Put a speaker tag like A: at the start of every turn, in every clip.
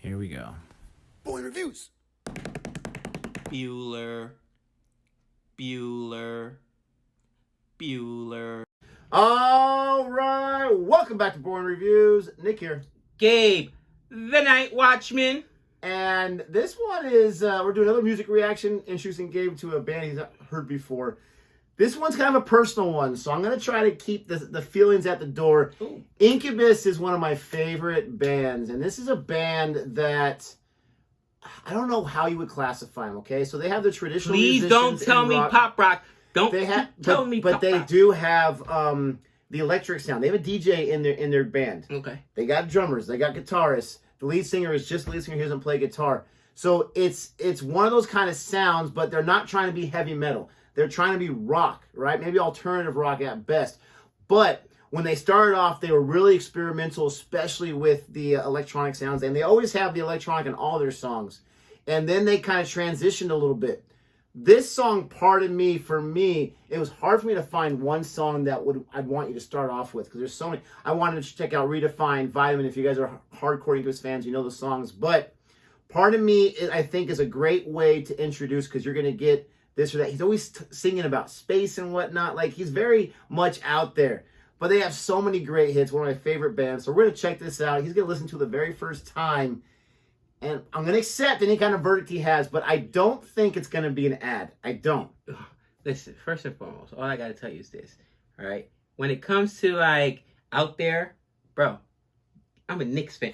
A: Here we go.
B: Boy reviews.
C: Bueller.
B: All right, welcome back to Boring Reviews. Nick here.
C: Gabe, the Night Watchman.
B: And this one is, we're doing another music reaction, introducing Gabe to a band he's not heard before. This one's kind of a personal one, so I'm going to try to keep the feelings at the door.
C: Ooh.
B: Incubus is one of my favorite bands, and this is a band that I don't know how you would classify them, okay? So they have the traditional
C: Please don't
B: musicians
C: tell
B: in
C: me
B: rock.
C: pop rock. Don't
B: Tell
C: me
B: but
C: pop
B: they
C: rock.
B: do have the electric sound. They have a DJ in their band.
C: Okay.
B: They got drummers. They got guitarists. The lead singer is just the lead singer. He doesn't play guitar. So it's one of those kind of sounds, but they're not trying to be heavy metal. They're trying to be rock, right? Maybe alternative rock at best. But when they started off, they were really experimental, especially with the electronic sounds. And they always have the electronic in all their songs. And then they kind of transitioned a little bit. This song, Pardon Me, for me, it was hard for me to find one song that I'd want you to start off with, because there's so many. I wanted to check out Redefined, Vitamin. If you guys are hardcore Incubus fans, you know the songs. But Pardon Me, I think, is a great way to introduce, because you're going to get this or that. He's always singing about space and whatnot. Like, he's very much out there. But they have so many great hits, one of my favorite bands. So we're going to check this out. He's going to listen to it the very first time. And I'm going to accept any kind of verdict he has, but I don't think it's going to be an ad. I don't.
C: Listen, first and foremost, all I got to tell you is this, all right? When it comes to, like, out there, bro, I'm a Knicks fan.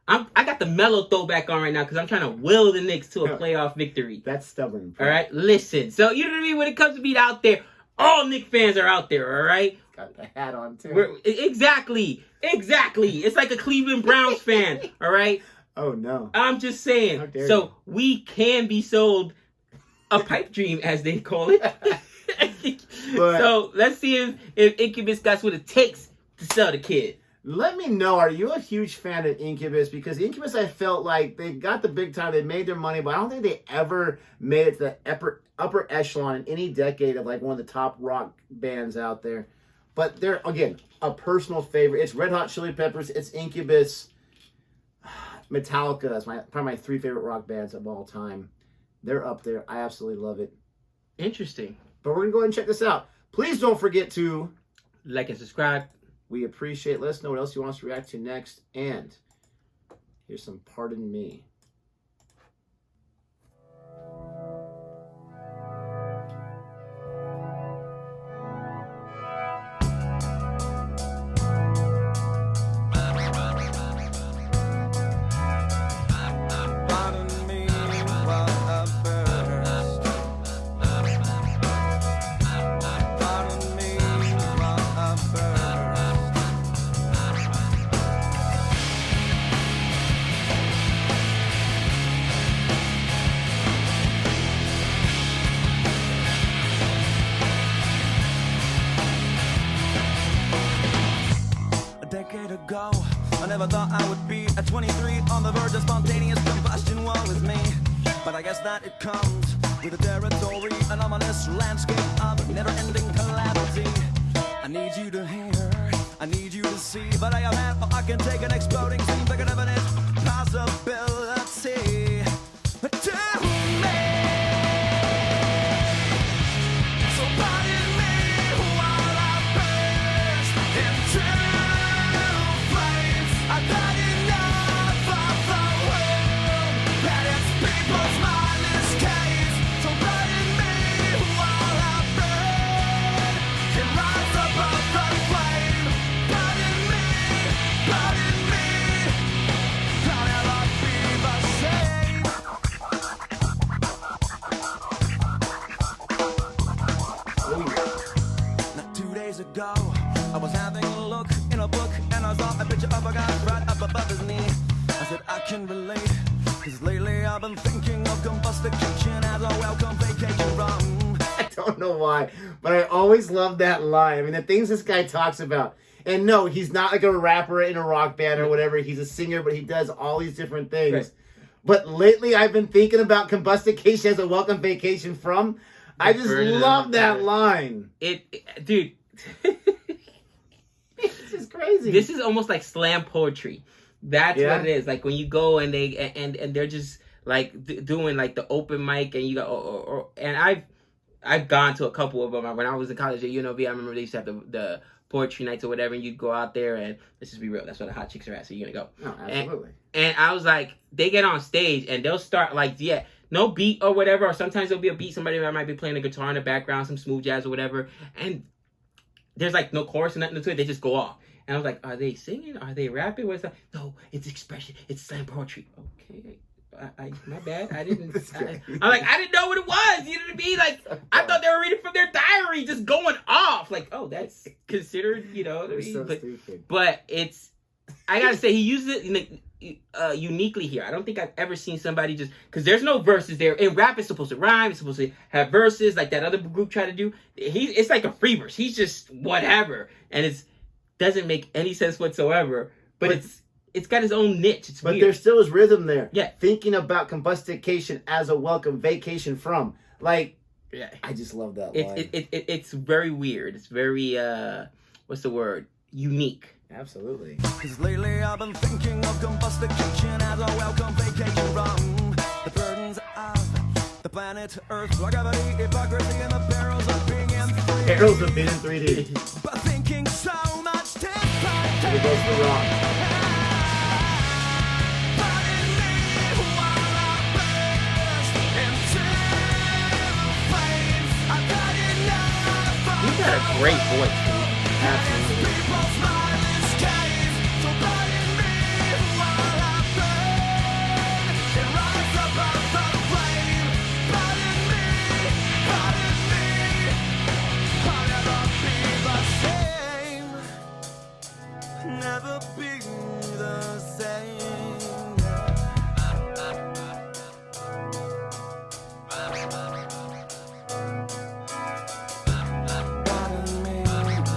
C: I got the mellow throwback on right now because I'm trying to will the Knicks to a playoff victory.
B: That's stubborn. Bro.
C: All right? Listen. So, you know what I mean? When it comes to being out there, all Knicks fans are out there, all right?
B: Got the hat on, too.
C: Exactly. It's like a Cleveland Browns fan, all right?
B: Oh, no.
C: I'm just saying. So, we can be sold a pipe dream, as they call it. So, let's see if Incubus got what it takes to sell the kid.
B: Let me know, are you a huge fan of Incubus? Because Incubus, I felt like they got the big time, they made their money, but I don't think they ever made it to the upper echelon in any decade of like one of the top rock bands out there. But they're, again, a personal favorite. It's Red Hot Chili Peppers, it's Incubus, Metallica. That's probably my three favorite rock bands of all time. They're up there. I absolutely love it.
C: Interesting.
B: But we're going to go ahead and check this out. Please don't forget to
C: like and subscribe.
B: We appreciate it. Let us know what else you want us to react to next. And here's some Pardon Me.
D: Ago, I never thought I would be at 23 on the verge of spontaneous combustion. Woe with me, but I guess that it comes with the territory, an ominous landscape of never-ending calamity. I need you to hear, I need you to see, but I am mad, or I can take an exploding seems like an infinite possibility to me. So pardon me while I burst into I've had enough of the world and its people's mindless case. So pardon me while I burn and rise above the flame. Pardon me, I'll never be the same. Not 2 days ago, I was having a look in a book and I saw a picture of a guy right up above his knee. I said I can relate, cause lately I've been thinking of combustication as a welcome vacation from.
B: I don't know why, but I always love that line. I mean, the things this guy talks about. And no, he's not like a rapper in a rock band or whatever. He's a singer, but he does all these different things. Right. But lately I've been thinking about combustication as a welcome vacation from. I just love that line.
C: Dude.
B: This is crazy.
C: This is almost like slam poetry. That's
B: Yeah.
C: what it is. Like when you go and they're just like doing like the open mic, and you go and I've gone to a couple of them when I was in college at UNLV. I remember they used to have the poetry nights or whatever, and you'd go out there, and let's just be real, that's where the hot chicks are at, so you're gonna go.
B: No, absolutely.
C: And I was like, they get on stage and they'll start like, yeah, no beat or whatever, or sometimes there'll be a beat, somebody that might be playing a guitar in the background, some smooth jazz or whatever, and there's like no chorus or nothing to it, they just go off. And I was like, are they singing? Are they rapping? What's that? No, it's expression. It's slam poetry. Okay. My bad. I didn't. I'm like, I didn't know what it was. You know what I mean? Like, I thought they were reading from their diary, just going off. Like, oh, that's considered, you know. What I mean?
B: So stupid.
C: But it's, I gotta say, he uses it uniquely here. I don't think I've ever seen somebody just, because there's no verses there. In rap, it's supposed to rhyme. It's supposed to have verses, like that other group tried to do. It's like a free verse. He's just whatever, and it doesn't make any sense whatsoever. But it's got his own niche. It's
B: but
C: weird.
B: there still is rhythm there.
C: Yeah.
B: Thinking about combustication as a welcome vacation from. Like,
C: yeah.
B: I just love that line.
C: It's very weird. It's very, what's the word? Unique.
B: Absolutely.
D: Cause lately I've been thinking of combustication as a welcome vacation from the burdens of the planet Earth, gravity, hypocrisy, and the perils of being in 3D.
B: Perils of being in 3D.
D: But thinking so much time.
B: It goes for wrong.
C: He's got a great voice, dude.
B: Absolutely.
D: Never be the same. Pardon me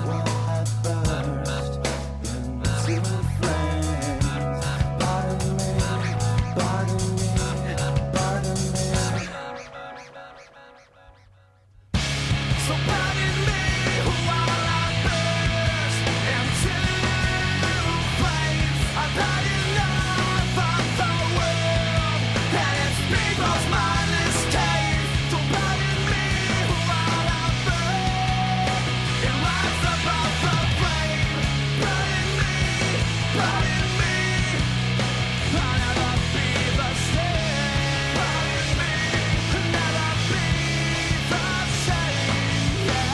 D: while I burst into flames. Pardon me, pardon me, pardon me. So pardon me while I burst into flames. I've had enough of the world and its people's mindless gaze. So pardon me while I burn and rise above the flame. Pardon me, pardon me. I'll never be the same. Pardon me, never be the same. Yeah.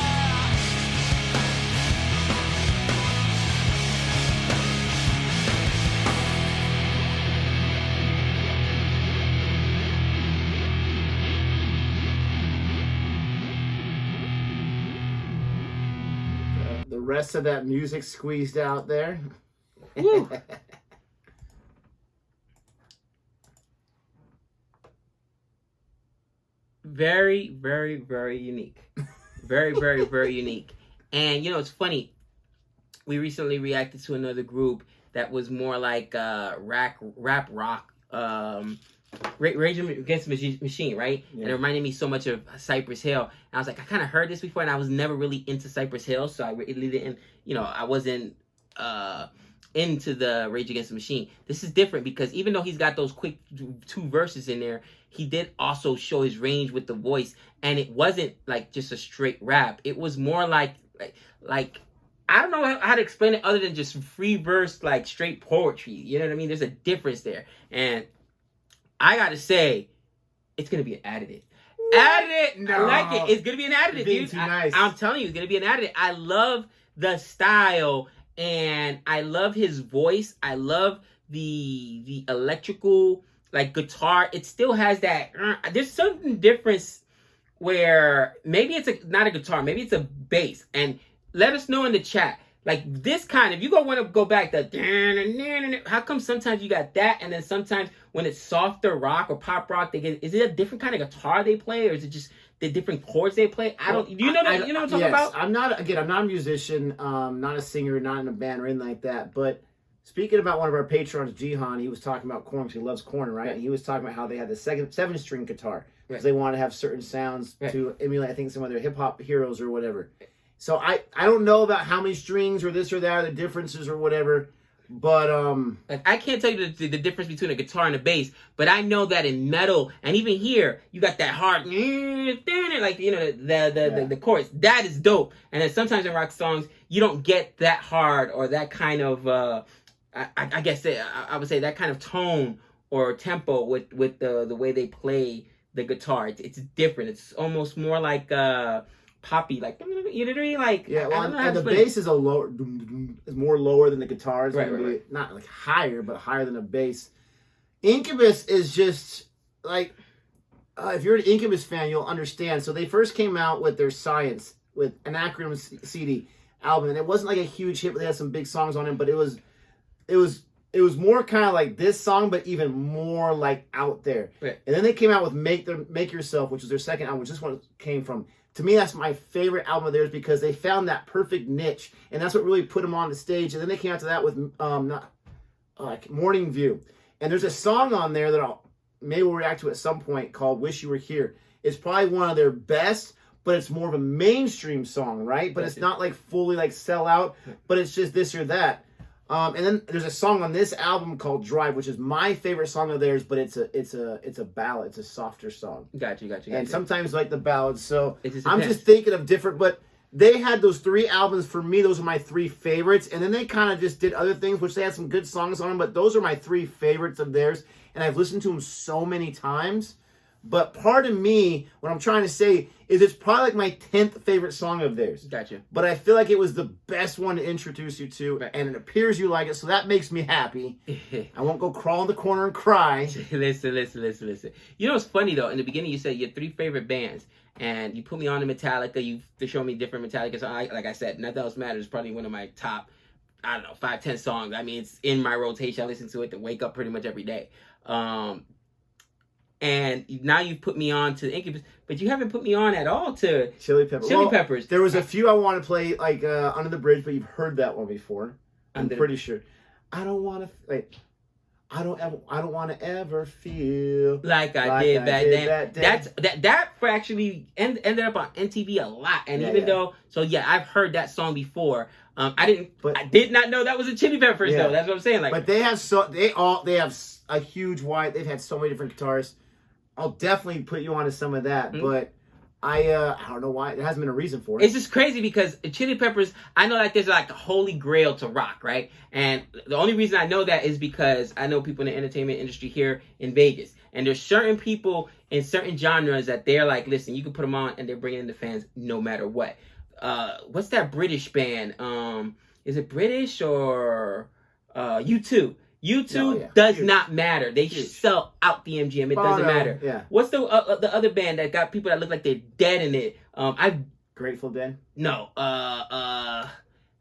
B: The rest of that music squeezed out there.
C: Woo. Very, very, very unique. Very, very, very unique. And you know, it's funny. We recently reacted to another group that was more like rap rock. Rage Against the Machine, right?
B: Yeah.
C: And it reminded me so much of Cypress Hill. And I was like, I kind of heard this before, and I was never really into Cypress Hill, so I really didn't, you know, I wasn't into the Rage Against the Machine. This is different because even though he's got those quick 2 verses in there, he did also show his range with the voice, and it wasn't like just a straight rap. It was more like I don't know how to explain it other than just free verse, like straight poetry. You know what I mean? There's a difference there, and I gotta say, it's gonna be an additive. Additive,
B: No.
C: I like it. It's gonna be an additive,
B: Being
C: dude.
B: too nice.
C: I'm telling you, it's gonna be an additive. I love the style, and I love his voice. I love the electrical like guitar. It still has that. There's something different where maybe it's not a guitar, maybe it's a bass. And let us know in the chat. Like this kind, if you want to go back the how come sometimes you got that, and then sometimes when it's softer rock or pop rock, is it a different kind of guitar they play, or is it just the different chords they play? I don't. You know what I'm talking
B: yes,
C: about?
B: I'm not a musician, not a singer, not in a band or anything like that. But speaking about one of our patrons, Jihan, he was talking about corn because he loves corn, right?
C: Right.
B: And he was talking about how they had the 7-string guitar because
C: Right.
B: they wanted to have certain sounds
C: Right.
B: to emulate, I think, some of their hip hop heroes or whatever. So I don't know about how many strings or this or that or the differences or whatever, But
C: like I can't tell you the difference between a guitar and a bass, but I know that in metal and even here you got that hard like the chorus that is dope. And then sometimes in rock songs you don't get that hard or that kind of I guess I would say that kind of tone or tempo with the way they play the guitar. It's different. It's almost more like poppy, like you know what I mean? Like
B: and the bass is is more lower than the guitars.
C: Right.
B: Not like higher, but higher than the bass. Incubus is just like if you're an Incubus fan, you'll understand. So they first came out with their Science with an acronym CD album, and it wasn't like a huge hit, but they had some big songs on it. But it was more kind of like this song, but even more like out there.
C: Right.
B: And then they came out with Make Yourself, which was their second album, which this one came from. To me, that's my favorite album of theirs because they found that perfect niche, and that's what really put them on the stage. And then they came out to that with Morning View. And there's a song on there that maybe we'll react to at some point called Wish You Were Here. It's probably one of their best, but it's more of a mainstream song, right? But it's not like fully like sell out, but it's just this or that. And then there's a song on this album called Drive, which is my favorite song of theirs, but it's a ballad. It's a softer song.
C: Got you.
B: And sometimes like the ballads. So I'm
C: depends.
B: just thinking of different, but they had those 3 albums. For me, those are my 3 favorites. And then they kind of just did other things, which they had some good songs on them, but those are my 3 favorites of theirs. And I've listened to them so many times. But part of me, what I'm trying to say is it's probably like my 10th favorite song of theirs.
C: Gotcha.
B: But I feel like it was the best one to introduce you to,
C: Right.
B: and it appears you like it, so that makes me happy. I won't go crawl in the corner and cry.
C: Listen. You know what's funny though? In the beginning, you said your 3 favorite bands, and you put me on to Metallica. You showed me different Metallica. So like I said, Nothing Else Matters is probably one of my top, 5-10 songs. I mean, it's in my rotation. I listen to it to wake up pretty much every day. And now you've put me on to Incubus, but you haven't put me on at all to
B: Chili Peppers.
C: Peppers.
B: There was a few I want to play, like Under the Bridge, but you've heard that one before. I'm pretty sure. I don't want to. I don't want to ever feel
C: like I did back then. That for actually ended up on MTV a lot, and I've heard that song before. I did not know that was a Chili Peppers though. That's what I'm saying. Like,
B: but they have a huge wide. They've had so many different guitarists. I'll definitely put you onto some of that, but I don't know why. There hasn't been a reason for it.
C: It's just crazy because Chili Peppers, I know like there's like a holy grail to rock, right? And the only reason I know that is because I know people in the entertainment industry here in Vegas. And there's certain people in certain genres that they're like, listen, you can put them on and they're bringing in the fans no matter what. What's that British band? Is it British or U2? U2 does not matter. They sell out the MGM. It doesn't matter.
B: Yeah.
C: What's the other band that got people that look like they're dead in it?
B: Grateful Dead?
C: No. I've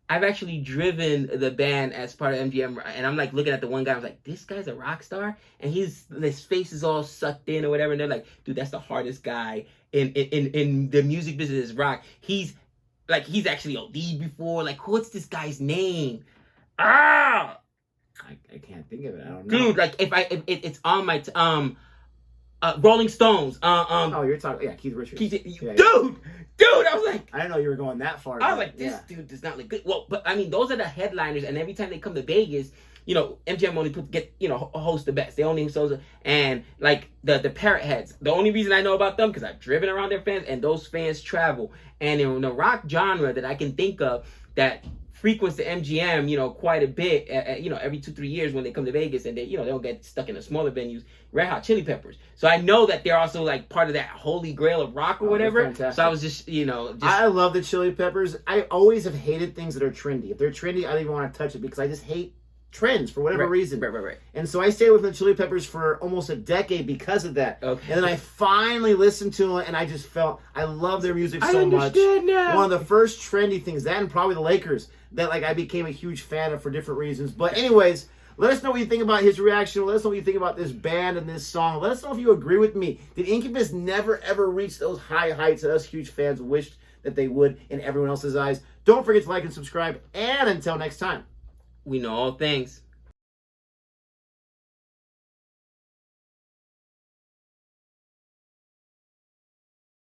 C: actually driven the band as part of MGM, and I'm like looking at the one guy. I was like, this guy's a rock star, and his face is all sucked in or whatever. And they're like, dude, that's the hardest guy in the music business is rock. He's actually OD'd before. Like, what's this guy's name?
B: I can't think of it. I don't know.
C: Dude, like if it's on my Rolling Stones.
B: You're talking Keith Richards.
C: Dude, I was like,
B: I didn't know you were going that far.
C: I was like, this dude does not look good. Well, but I mean, those are the headliners, and every time they come to Vegas, MGM only host the best. They only host, and like the Parrot Heads. The only reason I know about them because I've driven around their fans, and those fans travel. And in the rock genre that I can think of that frequents the MGM, quite a bit, every 2-3 years when they come to Vegas, and they don't get stuck in the smaller venues. Red Hot Chili Peppers. So I know that they're also like part of that holy grail of rock or whatever. So I was just,
B: I love the Chili Peppers. I always have hated things that are trendy. If they're trendy, I don't even want to touch it because I just hate trends for whatever reason.
C: Right.
B: And so I stayed with the Chili Peppers for almost a decade because of that.
C: Okay.
B: And then I finally listened to it, and I just felt I love their music so much.
C: Now.
B: One of the first trendy things, that and probably the Lakers, that I became a huge fan of for different reasons. But anyways, let us know what you think about his reaction. Let us know what you think about this band and this song. Let us know if you agree with me. Did Incubus never ever reach those high heights that us huge fans wished that they would in everyone else's eyes? Don't forget to like and subscribe. And until next time.
C: We know all things.